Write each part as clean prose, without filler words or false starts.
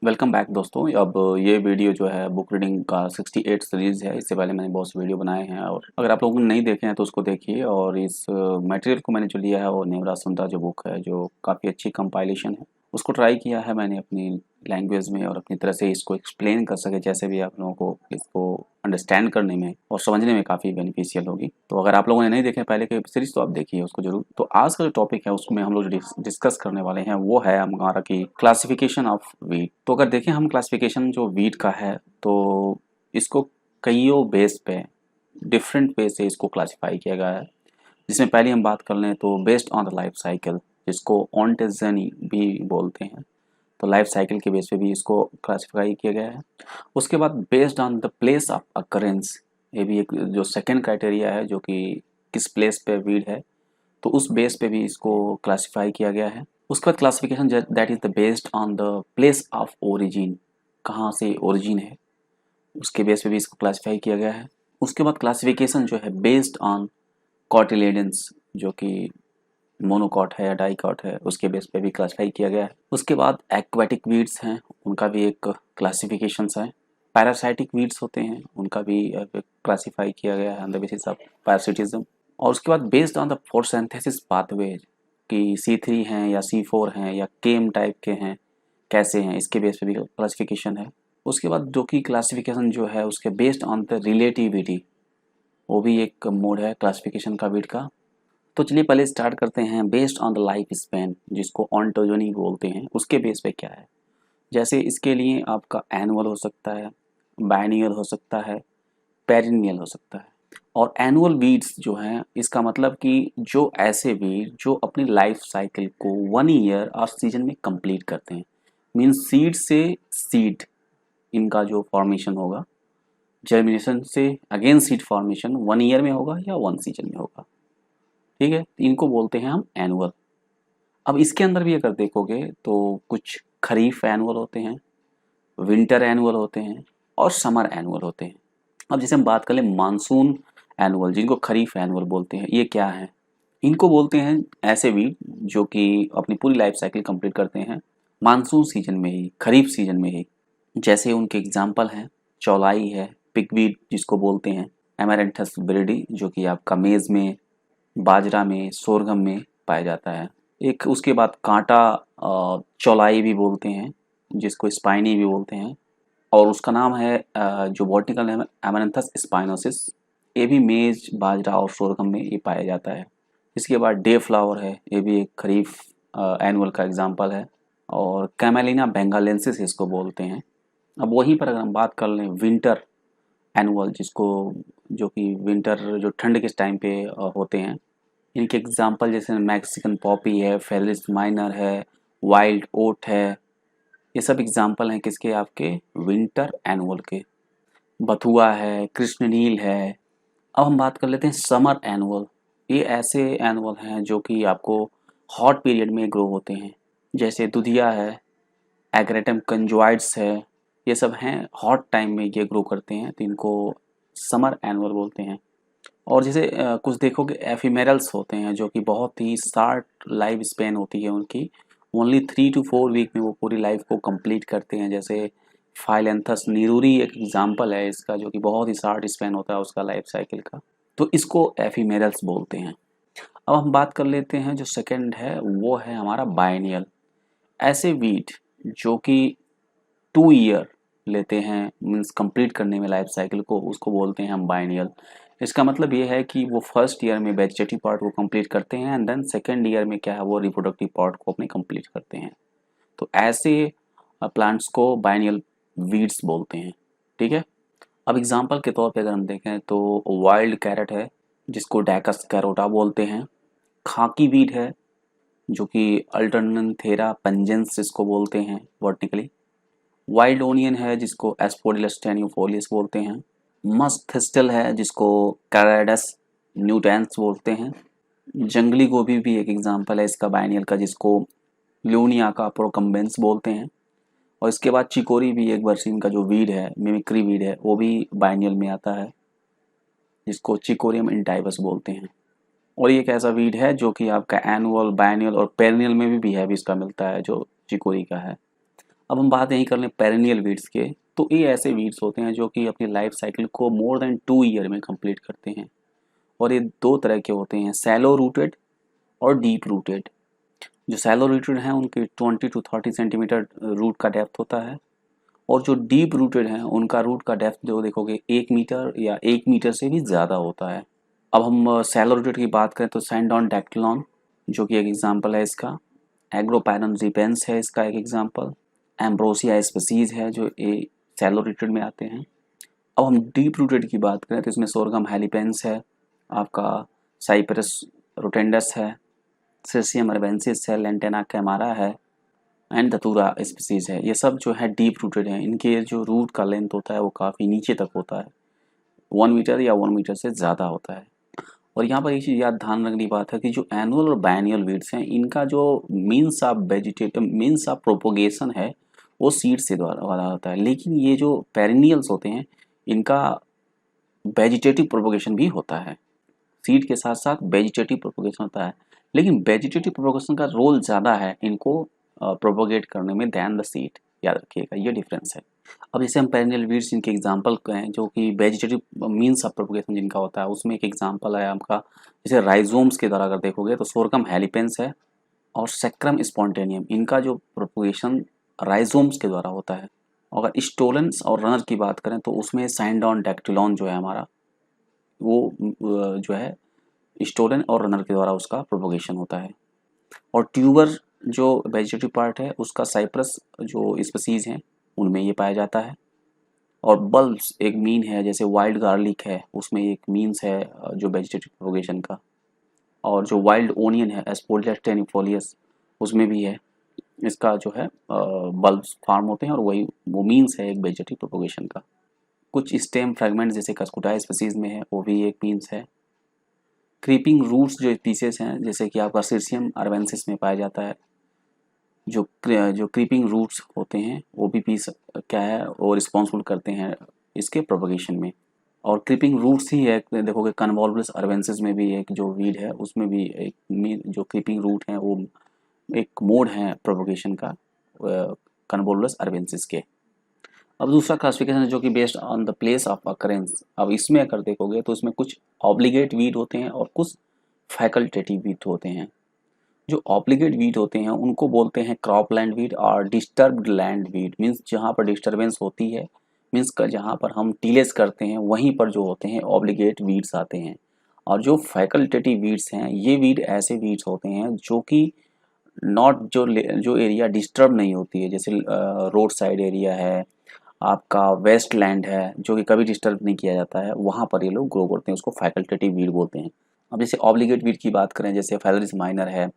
Welcome back दोस्तों। अब ये वीडियो जो है बुक रीडिंग का 68 सीरीज़ है। इससे पहले मैंने बहुत से वीडियो बनाए हैं और अगर आप लोगों ने नहीं देखे हैं तो उसको देखिए। और इस मटेरियल को मैंने जो लिया है वो नेवरा सुंदरा जो बुक है, जो काफ़ी अच्छी कंपाइलेशन है, उसको ट्राई किया है मैंने अपनी लैंग्वेज में और अपनी तरह से इसको एक्सप्लेन कर सके, जैसे भी आप लोगों को इसको अंडरस्टैंड करने में और समझने में काफ़ी बेनिफिशियल होगी। तो अगर आप लोगों ने नहीं देखे पहले के सीरीज तो आप देखिए उसको जरूर। तो आज का जो टॉपिक है उसमें हम लोग जो डिस्कस करने वाले हैं वो है हमारा की क्लासिफिकेशन ऑफ वीट। तो अगर देखें हम क्लासिफिकेशन जो वीट का है तो इसको कईयों बेस पे डिफरेंट वे से इसको क्लासिफाई किया गया है। जिसमें पहले हम बात कर लें तो based on the life cycle, जिसको ऑन्टेजनी भी बोलते हैं, तो लाइफ साइकिल के बेस पे भी इसको क्लासिफाई किया गया है। उसके बाद based on the place of occurrence, ये भी एक जो सेकेंड क्राइटेरिया है, जो कि किस प्लेस पे वीड है, तो उस बेस पे भी इसको क्लासिफाई किया गया है। उसके बाद classification that is the based on the place of origin, कहाँ से ओरिजिन है, उसके बेस पे भी इसको क्लासिफाई किया गया है। उसके बाद क्लासिफिकेशन जो है बेस्ड ऑन कॉटिलेडेंस, जो कि मोनोकॉट है या डाइकॉट है, उसके बेस पे भी क्लासिफाई किया गया है। उसके बाद एक्वेटिक वीड्स हैं, उनका भी एक क्लासिफिकेशंस है। पैरासाइटिक वीड्स होते हैं, उनका भी क्लासिफाई किया गया है on the basis of parasitism. और उसके बाद based on the photosynthesis pathway कि C3 हैं या C4 हैं या केम टाइप के हैं, कैसे हैं, इसके बेस पे भी क्लासिफिकेशन है। उसके बाद जो कि क्लासिफिकेशन जो है उसके बेस्ड ऑन द रिलेटिविटी, वो भी एक मोड है क्लासिफिकेशन का वीट का। तो चलिए पहले स्टार्ट करते हैं based on the life span, जिसको ऑन्टोजनी बोलते हैं, उसके बेस पे क्या है। जैसे इसके लिए आपका एनुअल हो सकता है, बायनियल हो सकता है, पेरिनियल हो सकता है। और एनुअल वीड्स जो हैं, इसका मतलब कि जो ऐसे वीड जो अपनी लाइफ साइकिल को 1 ईयर और सीजन में कंप्लीट करते हैं, मीन्स सीड से सीड इनका जो फॉर्मेशन होगा, जर्मिनेशन से अगेन सीड फॉर्मेशन 1 ईयर में होगा या 1 सीजन में होगा। ठीक है, इनको बोलते हैं हम एनुअल। अब इसके अंदर भी अगर देखोगे तो कुछ खरीफ एनुअल होते हैं, विंटर एनुअल होते हैं और समर एनुअल होते हैं। अब जैसे हम बात कर लें मानसून एनुअल, जिनको खरीफ एनुअल बोलते हैं, ये क्या है? इनको बोलते हैं ऐसे वीड जो कि अपनी पूरी लाइफ साइकिल कंप्लीट करते हैं मानसून सीजन में ही, खरीफ सीजन में ही। जैसे उनके एग्जाम्पल हैं, चौलाई है, पिगवीड जिसको बोलते हैं, एमेरेंथस ब्रिडी जो कि आपका मेज़ में, बाजरा में, सोरगम में पाया जाता है। एक उसके बाद कांटा चौलाई भी बोलते हैं, जिसको स्पाइनी भी बोलते हैं, और उसका नाम है जो बॉटनिकल नेम है एमेरंथस स्पाइनोसिस। ये भी मेज, बाजरा और सोरगम में ये पाया जाता है। इसके बाद डे फ्लावर है, ये भी एक खरीफ एनुअल का एग्जाम्पल है। और कैमेलिना बेंगालेंसिस इसको बोलते हैं। अब वहीं पर अगर हम बात कर लें विंटर एनुअल, जिसको जो कि विंटर जो ठंड के टाइम पे होते हैं, इनके एग्जाम्पल जैसे मैक्सिकन पॉपी है, फेलिस माइनर है, वाइल्ड ओट है, ये सब एग्जाम्पल हैं किसके? आपके विंटर एनुअल के। बथुआ है, कृष्णनील है। अब हम बात कर लेते हैं समर एनुअल। ये ऐसे एनुअल हैं जो कि आपको हॉट पीरियड में ग्रो होते हैं, जैसे दुधिया है, एग्रेटम कंजॉइड्स है, ये सब हैं हॉट टाइम में ये ग्रो करते हैं, तो इनको समर एनुअल बोलते हैं। और जैसे कुछ देखोगे एफिमेरल्स होते हैं जो कि बहुत ही शार्ट लाइफ स्पेन होती है उनकी, ओनली 3 to 4 वीक में वो पूरी लाइफ को कंप्लीट करते हैं। जैसे फाइलेंथस नीरूरी एक एग्जांपल है इसका, जो कि बहुत ही शार्ट स्पेन होता है उसका लाइफ साइकिल का, तो इसको एफिमेरल्स बोलते हैं। अब हम बात कर लेते हैं जो सेकंड है, वो है हमारा बायनियल। ऐसे वीट जो कि 2 ईयर लेते हैं मीन्स कंप्लीट करने में लाइफ साइकिल को, उसको बोलते हैं हम बायनियल। इसका मतलब ये है कि वो फर्स्ट ईयर में वेजिटेटिव पार्ट को कंप्लीट करते हैं एंड देन सेकेंड ईयर में क्या है, वो रिप्रोडक्टिव पार्ट को अपने कंप्लीट करते हैं। तो ऐसे प्लांट्स को बायनियल वीड्स बोलते हैं। ठीक है, अब एग्जांपल के तौर पे अगर हम देखें तो वाइल्ड कैरेट है, जिसको डैकस कैरोटा बोलते हैं। खाकी वीड है, जो कि अल्टरनथेरा पंजेंस इसको बोलते हैं बॉटनिकली। वाइल्ड ओनियन है, जिसको एस्पोडिलस टेन्यूफोलियस बोलते हैं। मस्क थिस्टल है, जिसको कैराडस न्यूटेंस बोलते हैं। जंगली गोभी भी एक एग्जांपल है इसका बायनियल का, जिसको ल्यूनिया का प्रोकम्बेंस बोलते हैं। और इसके बाद चिकोरी भी एक बरसीन का जो वीड है, मिमिक्री वीड है, वो भी बायनियल में आता है, जिसको चिकोरियम इंटाइबस बोलते हैं। और ये एक ऐसा वीड है जो कि आपका एनुअल, बायनियल और पेरिनियल में भी है, भी इसका मिलता है जो चिकोरी का है। अब हम बात यहीं कर लें पेरेनियल वीड्स के, तो ये ऐसे वीड्स होते हैं जो कि अपनी लाइफ साइकिल को मोर देन 2 ईयर में कंप्लीट करते हैं। और ये दो तरह के होते हैं, सैलो रूटेड और डीप रूटेड। जो सैलो रूटेड हैं उनकी 20 टू 30 सेंटीमीटर रूट का डेप्थ होता है, और जो डीप रूटेड हैं उनका रूट का डेप्थ जो देखोगे 1 मीटर या 1 मीटर से भी ज़्यादा होता है। अब हम सैलो रूटेड की बात करें तो सैंडॉन डैक्टिलॉन जो कि एक एग्जांपल है इसका, एग्रोपायरन रिपेंस है इसका एक एग्जांपल, एम्ब्रोसिया स्पीसीज है जो ए सैलो रूटेड में आते हैं। अब हम डीप रूटेड की बात करें तो इसमें सोरगम हेलिपेंस है, आपका साइप्रस रोटेंडस है, सिरसियम अर्बेंसिस है, लेंटेना कैमारा है एंड धतूरा स्पीसीज है। ये सब जो है डीप रूटेड हैं। इनके जो रूट का लेंथ होता है वो काफ़ी नीचे तक होता है, 1 मीटर या 1 मीटर से ज़्यादा होता है। और यहाँ पर एक चीज़ याद ध्यान रखने की बात है कि जो एनुअल और बायनियल वीड्स हैं इनका जो मीन्स ऑफ प्रोपोगेशन है वो सीड से द्वारा वाला होता है, लेकिन ये जो पेरिनियल्स होते हैं इनका वेजिटेटिव प्रोपोगेशन भी होता है। सीड के साथ साथ वेजिटेटिव प्रोपोगेशन होता है, लेकिन वेजिटेटिव प्रोपोगेशन का रोल ज़्यादा है इनको प्रोपोगेट करने में दैन द सीड। याद रखिएगा ये डिफरेंस है। अब जैसे हम पेरेनियल वीड्स इनके एग्जांपल हैं जो कि वेजिटेटिव मीन्स ऑफ प्रोपोगेशन जिनका होता है, उसमें एक एग्जांपल है आपका, जैसे राइजोम्स के द्वारा अगर देखोगे तो सोरगम हेलिपेंस है और सेक्रम स्पॉन्टेनियम, इनका जो प्रोपोगेशन राइजोम्स के द्वारा होता है। अगर स्टोलेंस और रनर की बात करें तो उसमें सैंडॉन डैक्टिलॉन जो है हमारा वो जो है स्टोलन और रनर के द्वारा उसका प्रोपोगेशन होता है। और ट्यूबर जो वेजिटेटिव पार्ट है उसका साइप्रस जो स्पीसीज हैं उनमें ये पाया जाता है। और बल्ब्स एक मीन है, जैसे वाइल्ड गार्लिक है उसमें एक मीन्स है जो वेजिटेटिव प्रोपोगेशन का। और जो वाइल्ड ओनियन है एस्पोलिया टेनिफोलियस उसमें भी है, इसका जो है बल्ब्स फार्म होते हैं और वही वो मीन्स है एक वेजिटेटिव प्रोपोगेशन का। कुछ स्टेम फ्रेगमेंट्स जैसे कस्कुटाई स्पीसीज में है वो भी एक मीन्स है। क्रीपिंग रूट्स जो पीसेस हैं जैसे कि आपका सिरसियम अर्बेंसिस में पाया जाता है, जो क्रीपिंग रूट्स होते हैं वो भी पीस क्या है वो रिस्पॉन्सिबल करते हैं इसके प्रोपगेशन में। और क्रीपिंग रूट्स ही है, देखोगे कन्वॉल्वस अर्बेंसिस में भी एक जो वीड है उसमें भी एक जो क्रीपिंग रूट है वो एक मोड है प्रोपगेशन का कन्वॉल्वस अर्बेंसिस के। अब दूसरा क्लासिफिकेशन है जो कि based on the place of occurrence. अब इसमें अगर देखोगे तो इसमें कुछ ऑब्लिगेट वीड होते हैं और कुछ फैकल्टेटिव वीड होते हैं। जो ऑब्लिगेट वीड होते हैं उनको बोलते हैं क्रॉप लैंड वीड और डिस्टर्ब्ड लैंड वीड, मीन्स जहाँ पर डिस्टर्बेंस होती है, मीन्स का जहाँ पर हम टीलेस करते हैं वहीं पर जो होते हैं ऑब्लिगेट वीड्स आते हैं। और जो फैकल्टेटिव वीड्स हैं ये वीड ऐसे वीड्स होते हैं जो कि नॉट जो एरिया डिस्टर्ब नहीं होती है, जैसे रोड साइड एरिया है, आपका वेस्ट लैंड है जो कि कभी डिस्टर्ब नहीं किया जाता है, वहाँ पर ये लोग ग्रो करते हैं, उसको फैकल्टेटिव वीड बोलते हैं। अब जैसे ऑब्लिगेट वीड की बात करें जैसे फेलरिस माइनर है,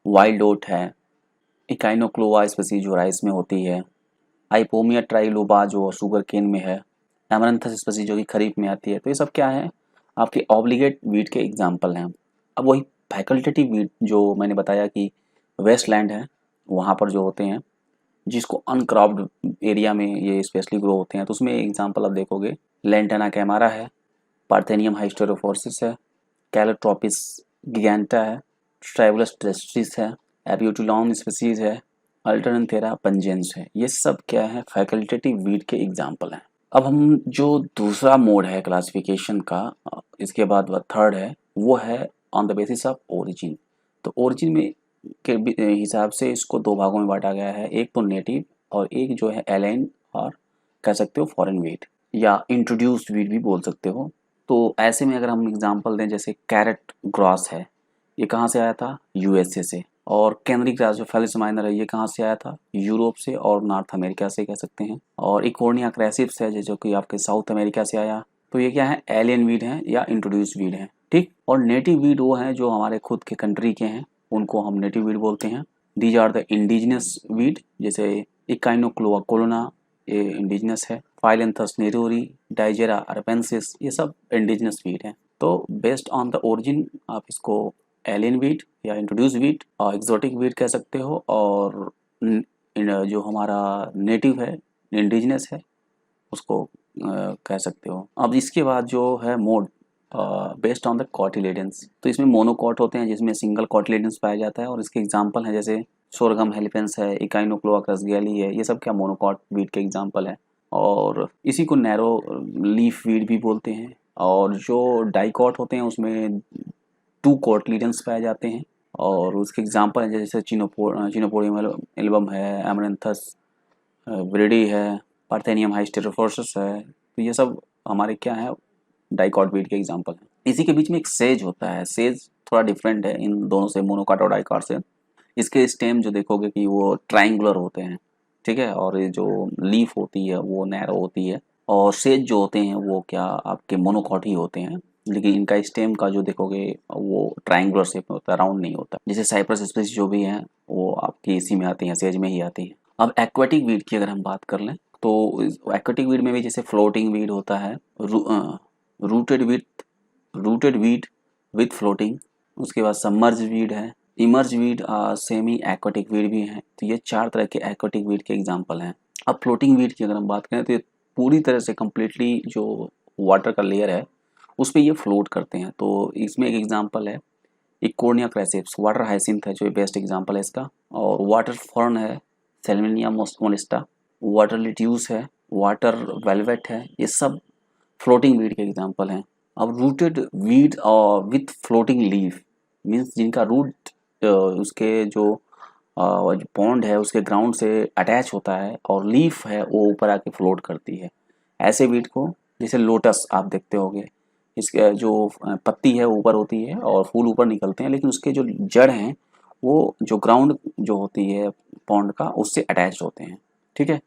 वाइल्ड ओट है, इकाइनोक्लोआ स्पीसीज जो राइस में होती है, आइपोमिया ट्राइलोबा जो शुगर केन में है, एमरंथस स्पीसीज जो कि खरीफ में आती है। तो ये सब क्या है आपके ऑब्लिगेट वीड के एग्जाम्पल हैं। अब वही फैकल्टेटिव वीड जो मैंने बताया कि वेस्ट लैंड है वहाँ पर जो होते हैं जिसको अनक्रॉप्ड एरिया में ये स्पेशली ग्रो होते हैं, तो उसमें एग्जांपल आप देखोगे लेंटेना कैमारा है, पार्थेनियम हाइस्टेरोफोर्सिस है, कैलोट्रोपिस गिगैंटा है, ट्राइबलस टेस्ट्रिस है, एब्यूटिलॉन स्पीसीज है, अल्टरनथेरा पंजेंस है। ये सब क्या है फैकल्टेटिव वीड के एग्जांपल हैं। अब हम जो दूसरा मोड है क्लासिफिकेशन का, इसके बाद वह थर्ड है, वो है on the basis of origin. तो ओरिजिन में के हिसाब से इसको दो भागों में बांटा गया है, एक तो नेटिव और एक जो है एलाइन और कह सकते हो फॉरेन वीड या इंट्रोड्यूस्ड वीड भी बोल सकते हो। तो ऐसे में अगर हम एग्जांपल दें जैसे कैरेट ग्रास है, ये कहाँ से आया था यूएसए से। और कैनरी ग्रास जो फेलिस माइनर है ये कहाँ से आया था यूरोप से और नॉर्थ अमेरिका से कह सकते हैं। और इकोर्निया क्रेसिप्स है जो कि आपके साउथ अमेरिका से आया। तो ये क्या है एलियन वीड है या इंट्रोड्यूस्ड वीड है, ठीक। और नेटिव वीड वो हैं जो हमारे खुद के कंट्री के हैं, उनको हम नेटिव वीड बोलते हैं। These are the indigenous weed, जैसे इकाइनोक्लोआ कोलोना ये इंडिजिनस है, फाइलेंथस नेरोरी, डाइजेरा अर्पेंसिस ये सब इंडिजिनस वीड हैं। तो बेस्ड ऑन द ओरिजिन आप इसको एलियन वीड या इंट्रोड्यूस वीड और एक्सोटिक वीड कह सकते हो, और जो हमारा नेटिव है इंडिजिनस है उसको कह सकते हो। अब इसके बाद जो है मोड बेस्ड ऑन द कॉटिलेडेंस, तो इसमें मोनोकॉट होते हैं जिसमें सिंगल कॉटिलेडेंस पाया जाता है, और इसके एग्जांपल हैं जैसे सोरगम हेलिपेंस है, इकाइनोक्लोआ क्रसगैली है, ये सब क्या मोनोकॉट वीट के एग्जांपल है। और इसी को नैरो लीफ वीट भी बोलते हैं। और जो डाइकॉट होते हैं उसमें 2 कोटिलिडन्स पाए जाते हैं। और उसके एग्जांपल हैं जैसे चिनोपोडियम एल्बम है, एमरैंथस विरिडी है, पार्थेनियम हाइस्टेरोफोर्सिस है। तो ये सब हमारे क्या है, डाइकॉट वीट के एग्जांपल हैं। इसी के बीच में एक सेज होता है। सेज थोड़ा डिफरेंट है इन दोनों से, मोनोकॉट और डाइकॉट से। इसके स्टेम जो देखोगे कि वो ट्रायंगुलर होते हैं, ठीक है, और ये जो लीफ होती है वो नैरो होती है। और सेज जो होते हैं वो क्या आपके मोनोकॉट ही होते हैं, लेकिन इनका स्टेम का जो देखोगे वो ट्रायंगुलर शेप में होता है, राउंड नहीं होता। जैसे साइप्रस स्पीसीज जो भी हैं वो आपकी इसी में आती हैं, सेज में ही आती हैं। अब एक्वाटिक वीड की अगर हम बात कर लें तो एक्वाटिक वीड में भी जैसे फ्लोटिंग वीड होता है, रूटेड वीड विथ फ्लोटिंग, उसके बाद सबमर्ज वीड है, emerge weed, semi aquatic weed भी हैं। तो ये 4 तरह के एक्वाटिक वीड के एग्जांपल हैं। अब फ्लोटिंग वीड की अगर हम बात करें तो ये पूरी तरह से कम्प्लीटली जो वाटर का लेयर है उस पर ये फ्लोट करते हैं। तो इसमें एक एग्जांपल है इकोर्निया क्रैसिप्स, वाटर हाइसिंथ है जो बेस्ट एग्जांपल है इसका। और वाटर फर्न है सेलमिनिया मोनिस्टा, वाटर लिट्यूस है, वाटर वेलवेट है, ये सब फ्लोटिंग वीड के एग्जांपल हैं। अब रूटेड वीड और विथ फ्लोटिंग लीफ मीन्स जिनका रूट उसके जो पॉन्ड है उसके ग्राउंड से अटैच होता है और लीफ है वो ऊपर आके फ्लोट करती है। ऐसे वीड को जैसे लोटस आप देखते होंगे, इसके जो पत्ती है ऊपर होती है और फूल ऊपर निकलते हैं, लेकिन उसके जो जड़ हैं वो जो ग्राउंड जो होती है पॉन्ड का उससे अटैच होते हैं, ठीक है।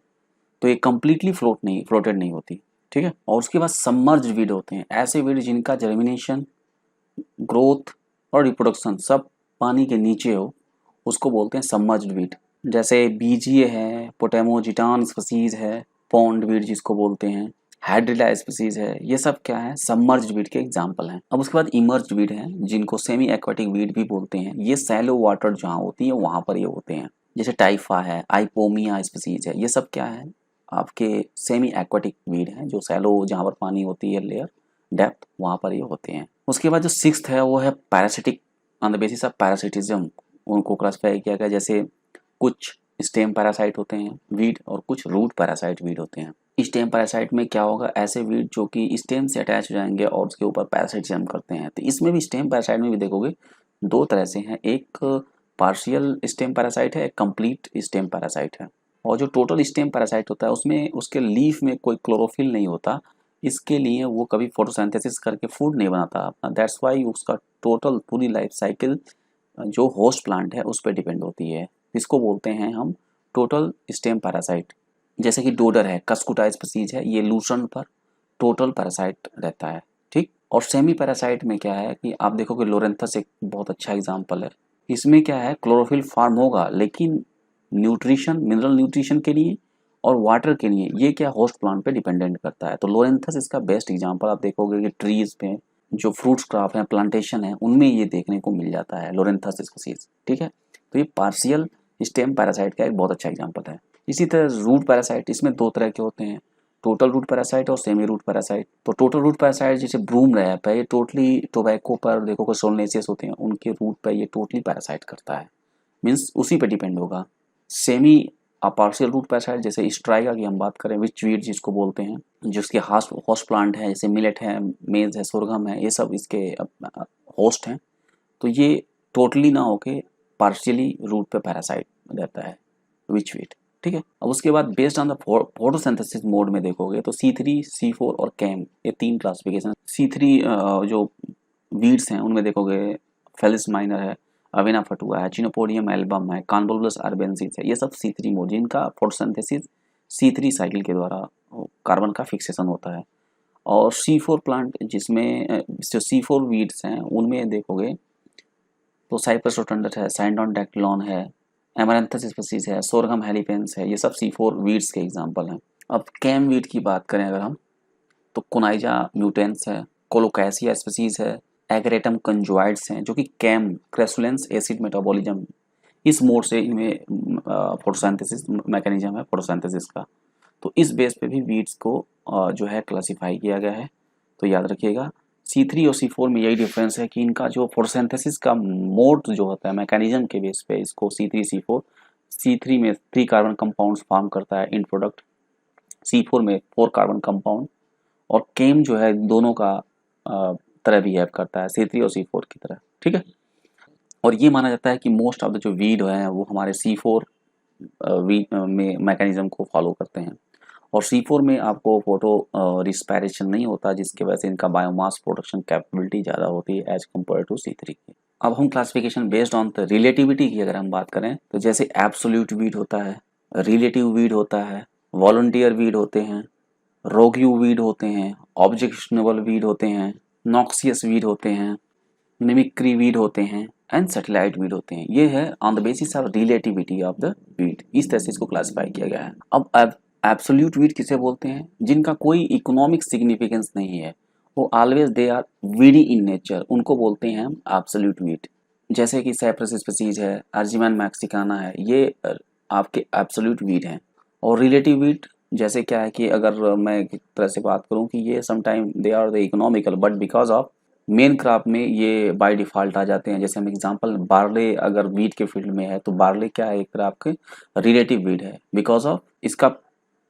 तो ये कम्प्लीटली फ्लोटेड नहीं होती, ठीक है। और उसके बाद सबमर्ज वीड होते हैं, ऐसे वीड जिनका जर्मिनेशन, ग्रोथ और रिप्रोडक्शन सब पानी के नीचे हो, उसको बोलते हैं सबमर्ज्ड वीड। जैसे बीजीए है, पोटेमोजिटान स्पीसीज है, पॉन्ड वीड जिसको बोलते हैं, हाइड्रिला स्पीसीज है, ये सब क्या है, सबमर्ज्ड वीड के एग्जांपल हैं। अब उसके बाद इमर्ज्ड वीड हैं जिनको सेमी एक्वाटिक वीड भी बोलते हैं। ये सैलो वाटर जहाँ होती है वहाँ पर ये होते हैं। जैसे टाइफा है, आइपोमिया स्पीसीज है, ये सब क्या है आपके सेमी एक्वाटिक वीड हैं जो सैलो जहाँ पर पानी होती है लेयर डेप्थ वहाँ पर ये होते हैं। उसके बाद जो 6th है वो है parasitic, on the basis of parasitism उनको क्लासिफाई किया गया। जैसे कुछ स्टेम पैरासाइट होते हैं वीड और कुछ रूट पैरासाइट वीड होते हैं। स्टेम पैरासाइट में क्या होगा, ऐसे वीड जो कि स्टेम से अटैच हो जाएंगे और उसके ऊपर पैरासिटिज्म करते हैं। तो इसमें भी स्टेम पैरासाइट में भी देखोगे 2 तरह से हैं, एक पार्शियल स्टेम पैरासाइट है, एक कंप्लीट स्टेम पैरासाइट है। और जो टोटल स्टेम पैरासाइट होता है उसमें उसके लीफ में कोई क्लोरोफिल नहीं होता, इसके लिए वो कभी फोटोसिंथेसिस करके फूड नहीं बनाता अपना। दैट्स वाई उसका टोटल पूरी लाइफ साइकिल जो होस्ट प्लांट है उस पर डिपेंड होती है। इसको बोलते हैं हम टोटल स्टेम पैरासाइट। जैसे कि डोडर है, कस्कुटा स्पीसीज है, ये लूसन पर टोटल पैरासाइट रहता है, ठीक। और सेमी पैरासाइट में क्या है कि आप देखोगे लोरेंथस एक बहुत अच्छा एग्जाम्पल है। इसमें क्या है क्लोरोफिल फार्म होगा लेकिन न्यूट्रिशन, मिनरल न्यूट्रिशन के लिए और वाटर के लिए ये क्या होस्ट प्लांट पे डिपेंडेंट करता है। तो लोरेंथस इसका बेस्ट एग्जांपल आप देखोगे कि ट्रीज पे जो फ्रूट्स क्रॉप है, प्लांटेशन है, उनमें ये देखने को मिल जाता है लोरेंथस स्पीसीज, ठीक है। तो ये पार्शियल स्टेम पैरासाइट का एक बहुत अच्छा एग्जांपल है। इसी तरह रूट पैरासाइट, इसमें 2 तरह के होते हैं, टोटल रूट पैरासाइट और सेमी रूट पैरासाइट। तो टोटल रूट पैरासाइट जैसे ब्रूम रैप है, ये टोटली टोबैको पर देखोगे सोलनेसियस होते हैं, उनके रूट पर ये टोटली पैरासाइट करता है, मीन्स उसी पे डिपेंड होगा। सेमी पार्शियल रूट पैरासाइट जैसे स्ट्राइगा की हम बात करें, विच वीड जिसको बोलते हैं, जिसके होस्ट प्लांट है, जैसे मिलेट है, मेज है, सोरगम है, ये सब इसके होस्ट हैं। तो ये टोटली ना होके पार्शियली रूट पे पैरासाइट रहता है, विच वीड, ठीक है। अब उसके बाद based on the photosynthesis mode में देखोगे तो C3, C4 और कैम, ये 3 क्लासिफिकेशन। C3 जो वीड्स हैं उनमें देखोगे फेलिस माइनर है, अवेना फटुआ है, चिनोपोडियम एल्बम है, कॉन्वोल्वस अर्बेंसिस है, ये सब C3 मोड जिनका फोटोसिंथेसिस C3 साइकिल के द्वारा कार्बन का फिक्सेशन होता है। और C4 प्लांट जिसमें जो C4 वीड्स हैं उनमें देखोगे तो साइप्रस रोटंडस है, साइंडोन डैक्टिलॉन है, एमरैंथस स्पीसीज है, सोरगम हेलिपेंस है, ये सब C4 वीड्स के एग्जांपल हैं। अब कैम वीड की बात करें अगर हम तो कोनाइजा म्यूटेंस है, कोलोकैसिया स्पीसीज है, एगरेटम कंजुआइड्स हैं जो कि कैम क्रेसुलेंस एसिड मेटाबॉलिज्म इस मोड से इनमें फोटोसिंथेसिस मैकेनिज्म है फोटोसिंथेसिस का। तो इस बेस पे भी वीड्स को जो है क्लासिफाई किया गया है। तो याद रखिएगा C3 और C4 में यही डिफरेंस है कि इनका जो फोटोसिंथेसिस का मोड जो होता है मैकेनिज्म के बेस पे इसको C3 C4, C3 में 3 कार्बन कंपाउंड्स फॉर्म करता है इन प्रोडक्ट, C4 में 4 कार्बन कंपाउंड, और केम जो है दोनों का तरह बिहेव करता है C3 और C4 की तरह, ठीक है। और ये माना जाता है कि मोस्ट ऑफ द जो वीड है वो हमारे C4 में मैकेनिज्म को फॉलो करते हैं, और C4 में आपको फोटो रिस्पायरेशन नहीं होता, जिसकी वजह से इनका बायोमास प्रोडक्शन कैपेबिलिटी ज़्यादा होती है एज कम्पेयर टू C3 की। अब हम classification based on the relativity की अगर हम बात करें तो जैसे एब्सोल्यूट वीड होता है, रिलेटिव वीड होता है, वॉलंटियर वीड होते हैं, रोग्यू वीड होते हैं, ऑब्जेक्शनेबल वीड होते हैं, नॉक्सियस वीड होते हैं, मिमिक्री वीड होते हैं एंड सैटेलाइट वीड होते हैं। ये है on the basis of relativity of the weed, इस तरह से इसको क्लासिफाई किया गया है। अब एब्सोल्यूट वीड किसे बोलते हैं? जिनका कोई इकोनॉमिक सिग्निफिकेंस नहीं है, वो always they are weedy in nature, उनको बोलते हैं हम एब्सोल्यूट वीड। जैसे कि साइप्रस स्पीसीज है, अर्जिमन मैक्सिकाना है, ये आपके एब्सोल्यूट वीड हैं। और रिलेटिव वीड जैसे क्या है कि अगर मैं एक तरह से बात करूं कि ये sometime they are the economical but because of main crop में ये बाय डिफ़ॉल्ट आ जाते हैं। जैसे हम एग्जांपल बार्ले अगर वीट के फील्ड में है तो बार्ले क्या है, एक तरह आपके रिलेटिव वीट है बिकॉज ऑफ इसका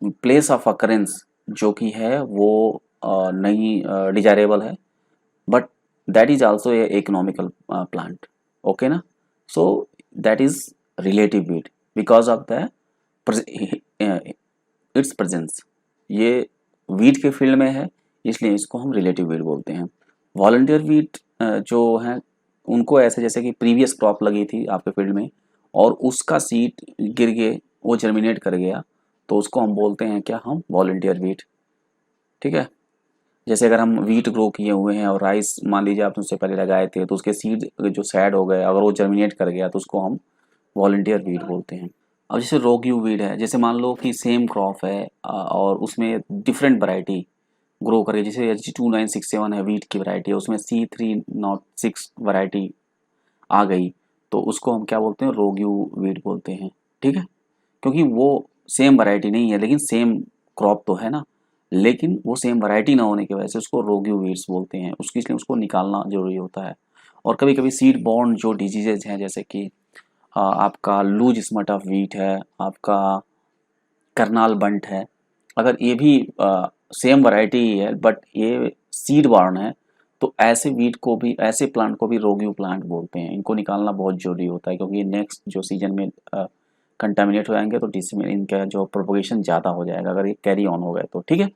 प्लेस ऑफ अकरेंस जो कि है वो नहीं डिजायरेबल है, but that is also a economical plant, okay ना। So that is relative wheat because of the it's presence, ये वीट के फील्ड में है इसलिए इसको हम रिलेटिव वीट बोलते हैं। वॉलंटियर वीट जो हैं उनको ऐसे जैसे कि प्रीवियस क्रॉप लगी थी आपके फील्ड में और उसका सीड गिर के वो जर्मिनेट कर गया तो उसको हम बोलते हैं क्या, हम वॉलंटियर वीट, ठीक है। जैसे अगर हम वीट ग्रो किए हुए हैं और राइस मान लीजिए आप उससे पहले लगाए थे तो उसके सीड जो सैड हो गए, अगर वो जर्मिनेट कर गया तो उसको हम वॉलंटियर वीट बोलते हैं। अब जैसे रोग्यू वीट है, जैसे मान लो कि सेम क्रॉप है और उसमें डिफरेंट वैरायटी ग्रो करे, जैसे H2967 है वीट की वैरायटी है, उसमें C306 वैरायटी आ गई तो उसको हम क्या बोलते हैं, रोग्यू वीट बोलते हैं, ठीक है। क्योंकि वो सेम वैरायटी नहीं है लेकिन सेम क्रॉप तो है ना, लेकिन वो सेम वैरायटी ना होने की वजह से उसको रोग्यू वीट्स बोलते हैं, उसकी इसलिए उसको निकालना जरूरी होता है। और कभी कभी सीड बॉर्न जो डिजीजेज हैं जैसे कि आपका लूज स्मट ऑफ वीट है, आपका करनाल बंट है, अगर ये भी सेम वैरायटी ही है बट ये सीड बॉर्न है तो ऐसे वीट को भी, ऐसे प्लांट को भी रोग्यू प्लांट बोलते हैं। इनको निकालना बहुत जरूरी होता है क्योंकि ये नेक्स्ट जो सीजन में कंटामिनेट हो जाएंगे तो डिसमें इनका जो प्रोपोगेशन ज़्यादा हो जाएगा अगर ये कैरी ऑन हो गए तो, ठीक है।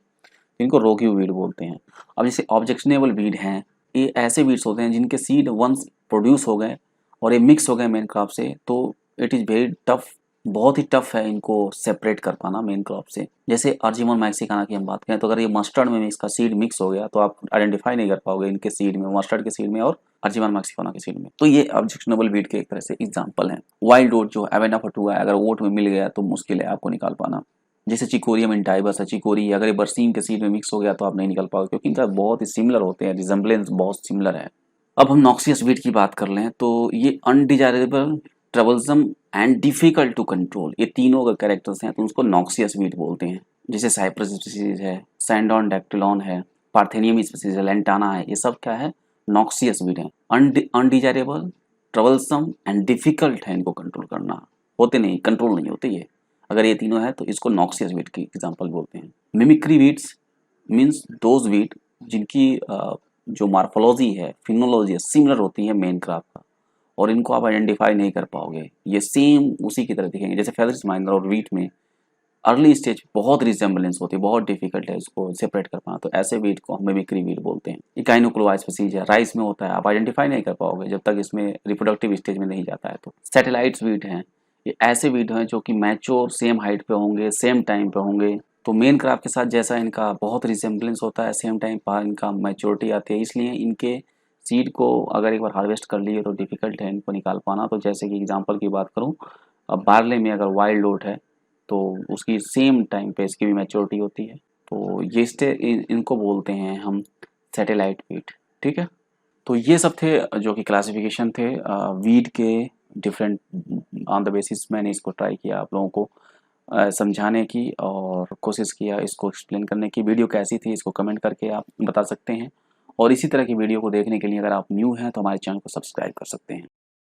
इनको रोग्यू वीड बोलते हैं। अब जैसे ऑब्जेक्शनेबल वीड हैं, ये ऐसे वीड्स होते हैं जिनके सीड वंस प्रोड्यूस हो गए और ये मिक्स हो गए मेन क्रॉप से तो इट इज़ वेरी टफ, बहुत ही टफ है इनको सेपरेट कर पाना मेन क्रॉप से। जैसे अर्जिमन मैक्सिकाना की हम बात करें तो अगर ये मस्टर्ड में इसका सीड मिक्स हो गया तो आप आइडेंटिफाई नहीं कर पाओगे इनके सीड में, मस्टर्ड के सीड में और अर्जिमन मैक्सिकाना के सीड में। तो ये ऑब्जेक्शनेबल वीड के एक तरह से एग्जाम्पल हैं। वाइल्ड ओट जो एवेना फटुआ है, अगर ओट में मिल गया तो मुश्किल है आपको निकाल पाना। जैसे चिकोरियम इंटाइबस है, चिकोरी अगर ये बरसीम के सीड में मिक्स हो गया तो आप नहीं निकल पाओगे क्योंकि इनका बहुत ही सिमिलर होते हैं, रिजेम्बलेंस बहुत सिमिलर है। अब हम नॉक्सियस वीड की बात कर लें तो ये undesirable, troublesome and difficult to control, ये तीनों अगर कैरेक्टर्स हैं तो उसको नॉक्सियस वीड बोलते हैं। जैसे साइप्रस स्पीसीज है, सैंडॉन डैक्टिलॉन है, पार्थेनियम स्पीसीज है, लेंटाना है, ये सब क्या है, नॉक्सियस वीड है। अनडिजायरेबल, ट्रबलसम एंड डिफिकल्ट है इनको कंट्रोल करना, होते नहीं, कंट्रोल नहीं होते ये। अगर ये तीनों है तो इसको नॉक्सियस वीड की एग्जांपल बोलते हैं। Mimicry weeds means those weed जिनकी जो मार्फोलॉजी है, फिनोलॉजी है, सिमिलर होती है मेन क्रॉप का और इनको आप आइडेंटिफाई नहीं कर पाओगे, ये सेम उसी की तरह दिखेंगे। जैसे फेदर्स माइनर और वीट में अर्ली स्टेज बहुत रिजेम्बलेंस होती है, बहुत डिफिकल्ट है इसको सेपरेट कर पाना, तो ऐसे वीट को हम मिमिक्री वीट बोलते हैं। इकाइनोक्लोआ स्पीसीज है, राइस में होता है, आप आइडेंटिफाई नहीं कर पाओगे जब तक इसमें रिप्रोडक्टिव स्टेज में नहीं जाता है। तो सैटेलाइट्स वीट हैं, ये ऐसे वीट हैं जो कि मैच्योर सेम हाइट पे होंगे, सेम टाइम पे होंगे, तो मेन क्रॉप के साथ जैसा इनका बहुत रिजेम्बलेंस होता है सेम टाइम पर इनका मैच्योरिटी आती है, इसलिए इनके सीड को अगर एक बार हार्वेस्ट कर लिए तो डिफिकल्ट है इनको निकाल पाना। तो जैसे कि एग्जांपल की बात करूं, अब बार्ले में अगर वाइल्ड ओट है तो उसकी सेम टाइम पे इसकी भी मैच्योरिटी होती है, तो ये इनको बोलते हैं हम सैटेलाइट वीट, ठीक है। तो ये सब थे जो कि क्लासिफिकेशन थे वीट के डिफरेंट, ऑन द बेसिस मैंने इसको ट्राई किया आप लोगों को समझाने की और कोशिश किया इसको एक्सप्लेन करने की। वीडियो कैसी थी इसको कमेंट करके आप बता सकते हैं और इसी तरह की वीडियो को देखने के लिए अगर आप न्यू हैं तो हमारे चैनल को सब्सक्राइब कर सकते हैं।